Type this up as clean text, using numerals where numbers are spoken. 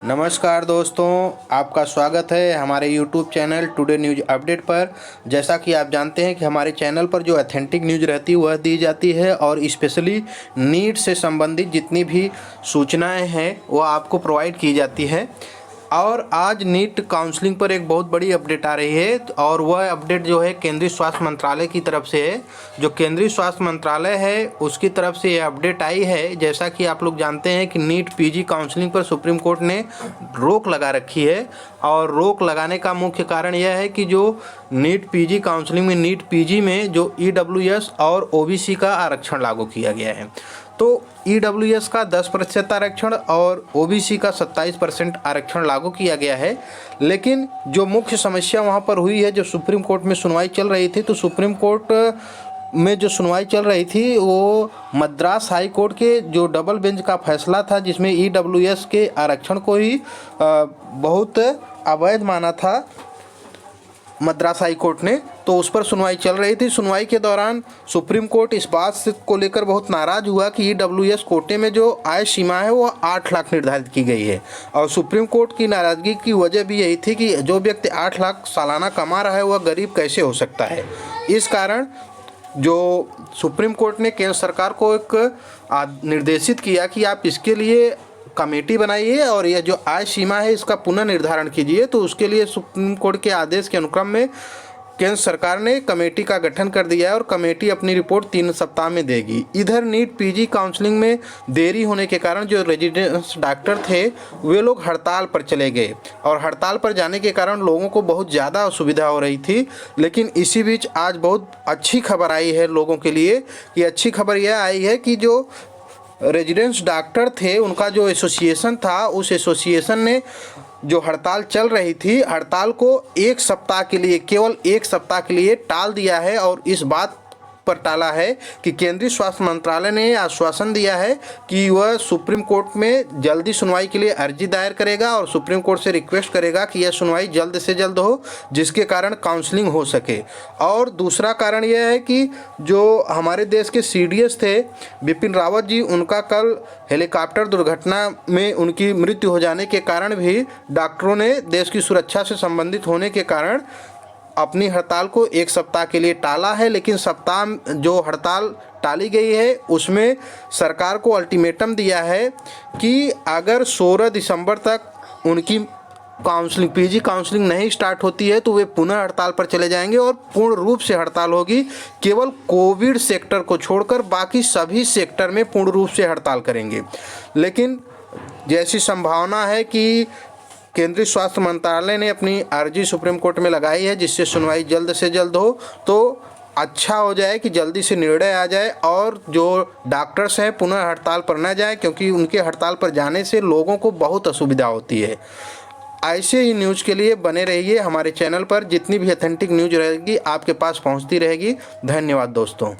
नमस्कार दोस्तों, आपका स्वागत है हमारे YouTube channel today news update पर। जैसा कि आप जानते हैं कि हमारे चैनल पर जो ऑथेंटिक न्यूज़ रहती है वह दी जाती है और स्पेशली नीट से संबंधित जितनी भी सूचनाएं हैं वह आपको प्रोवाइड की जाती है। और आज नीट काउंसलिंग पर एक बहुत बड़ी अपडेट आ रही है और वह अपडेट जो है केंद्रीय स्वास्थ्य मंत्रालय की तरफ से है। जो केंद्रीय स्वास्थ्य मंत्रालय है उसकी तरफ से ये अपडेट आई है। जैसा कि आप लोग जानते हैं कि नीट पीजी काउंसलिंग पर सुप्रीम कोर्ट ने रोक लगा रखी है और रोक लगाने का मुख्य कारण यह है कि जो नीट पीजी काउंसलिंग में नीट पीजी में जो ईडब्ल्यूएस और ओबीसी का आरक्षण लागू किया गया है। तो ईडब्ल्यूएस का 10% आरक्षण और ओबीसी का 27% आरक्षण लागू किया गया है। लेकिन जो मुख्य समस्या वहां पर हुई है, जो सुप्रीम कोर्ट में सुनवाई चल रही थी, तो सुप्रीम कोर्ट में जो सुनवाई चल रही थी वो मद्रास हाई कोर्ट के जो डबल बेंच का फैसला था, जिसमें ईडब्ल्यूएस के आरक्षण को ही बहुत अवैध माना था मद्रास हाई कोर्ट ने। तो उस पर सुनवाई चल रही थी। सुनवाई के दौरान सुप्रीम कोर्ट इस बात को लेकर बहुत नाराज हुआ कि ईडब्ल्यूएस कोटे में जो आय सीमा है वो 8 लाख निर्धारित की गई है। और सुप्रीम कोर्ट की नाराज़गी की वजह भी यही थी कि जो व्यक्ति 8 लाख सालाना कमा रहा है वह गरीब कैसे हो सकता है। इस कारण जो सुप्रीम कोर्ट ने केंद्र सरकार को एक निर्देशित किया कि आप इसके लिए कमेटी बनाइए और यह जो आय सीमा है इसका पुनः निर्धारण कीजिए। तो उसके लिए सुप्रीम कोर्ट के आदेश के अनुक्रम में केंद्र सरकार ने कमेटी का गठन कर दिया है और कमेटी अपनी रिपोर्ट 3 सप्ताह में देगी। इधर नीट पीजी काउंसलिंग में देरी होने के कारण जो रेजिडेंस डॉक्टर थे वे लोग हड़ताल पर चले गए और हड़ताल पर जाने के कारण लोगों को बहुत ज़्यादा असुविधा हो रही थी। लेकिन इसी बीच आज बहुत अच्छी खबर आई है लोगों के लिए। कि अच्छी खबर यह आई है कि जो रेजिडेंस डॉक्टर थे उनका जो एसोसिएशन था, उस एसोसिएशन ने जो हड़ताल चल रही थी, हड़ताल को 1 सप्ताह के लिए, केवल 1 सप्ताह के लिए टाल दिया है। और इस बात पर टाला है कि केंद्रीय स्वास्थ्य मंत्रालय ने आश्वासन दिया है कि वह सुप्रीम कोर्ट में जल्दी सुनवाई के लिए अर्जी दायर करेगा और सुप्रीम कोर्ट से रिक्वेस्ट करेगा कि यह सुनवाई जल्द से जल्द हो, जिसके कारण काउंसलिंग हो सके। और दूसरा कारण यह है कि जो हमारे देश के सीडीएस थे बिपिन रावत जी, उनका कल हेलीकॉप्टर दुर्घटना में उनकी मृत्यु हो जाने के कारण भी डॉक्टरों ने देश की सुरक्षा से संबंधित होने के कारण अपनी हड़ताल को 1 सप्ताह के लिए टाला है। लेकिन सप्ताह जो हड़ताल टाली गई है उसमें सरकार को अल्टीमेटम दिया है कि अगर 16 दिसंबर तक उनकी काउंसलिंग पीजी काउंसलिंग नहीं स्टार्ट होती है तो वे पुनः हड़ताल पर चले जाएंगे और पूर्ण रूप से हड़ताल होगी। केवल कोविड सेक्टर को छोड़कर बाकी सभी सेक्टर में पूर्ण रूप से हड़ताल करेंगे। लेकिन जैसी संभावना है कि केंद्रीय स्वास्थ्य मंत्रालय ने अपनी अर्जी सुप्रीम कोर्ट में लगाई है जिससे सुनवाई जल्द से जल्द हो, तो अच्छा हो जाए कि जल्दी से निर्णय आ जाए और जो डॉक्टर्स हैं पुनः हड़ताल पर न जाए, क्योंकि उनके हड़ताल पर जाने से लोगों को बहुत असुविधा होती है। ऐसे ही न्यूज़ के लिए बने रहिए हमारे चैनल पर। जितनी भी ऑथेंटिक न्यूज़ रहेगी आपके पास पहुंचती रहेगी। धन्यवाद दोस्तों।